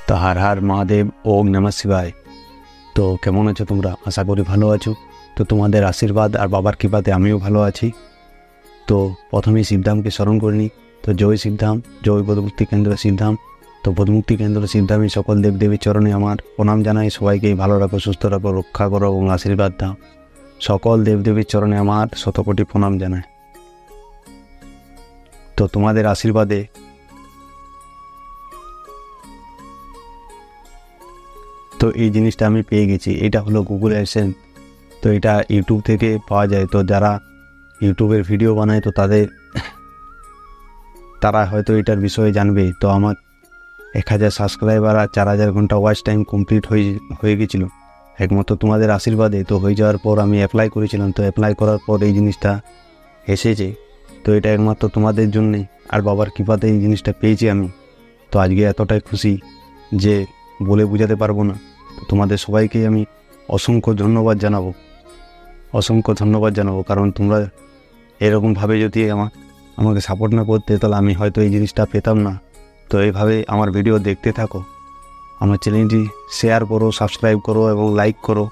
তো হর হর মহাদেব, ওম নমঃ শিবায়। তো কেমন আছো তোমরা? আশা করি ভালো আছো। তো তোমাদের আশীর্বাদ আর বাবার কৃপাতে আমিও ভালো আছি। তো প্রথমেই শিবধামকে স্মরণ করে নিই। তো জয় শিবধাম, জয় বোধমুক্তি কেন্দ্র শিবধাম। তো বোধমুক্তি কেন্দ্র শিবধামে সকল দেবদেবীর চরণে আমার প্রণাম জানাই। সবাইকে ভালো রাখো, সুস্থ রাখো, রক্ষা করো এবং আশীর্বাদ দাও। সকল দেবদেবীর চরণে আমার শতকোটি প্রণাম জানাই। তো তোমাদের আশীর্বাদে তো এই জিনিসটা আমি পেয়ে গেছি। এটা হলো গুগল অ্যাডসেন্স। তো এটা ইউটিউব থেকে পাওয়া যায়। তো যারা ইউটিউবের ভিডিও বানায় তো তারা হয়তো এটার বিষয়ে জানবে। তো আমার 1000 সাবস্ক্রাইবার আর 4000 ঘন্টা ওয়াচ টাইম কমপ্লিট হয়ে গেছিলো একমাত্র তোমাদের আশীর্বাদে। তো হয়ে যাওয়ার পর আমি অ্যাপ্লাই করেছিলাম। তো অ্যাপ্লাই করার পর এই জিনিসটা এসেছে। তো এটা একমাত্র তোমাদের জন্যে আর বাবার কৃপাতে এই জিনিসটা পেয়েছি আমি। তো আজকে এতটাই খুশি যে বলে বোঝাতে পারবো না। তো তোমাদের সবাইকেই আমি অসংখ্য ধন্যবাদ জানাবো, কারণ তোমরা এরকমভাবে যদি আমাকে সাপোর্ট না করতে তাহলে আমি হয়তো এই জিনিসটা পেতাম না। তো এইভাবে আমার ভিডিও দেখতে থাকো, আমার চ্যানেলটি শেয়ার করো, সাবস্ক্রাইব করো এবং লাইক করো।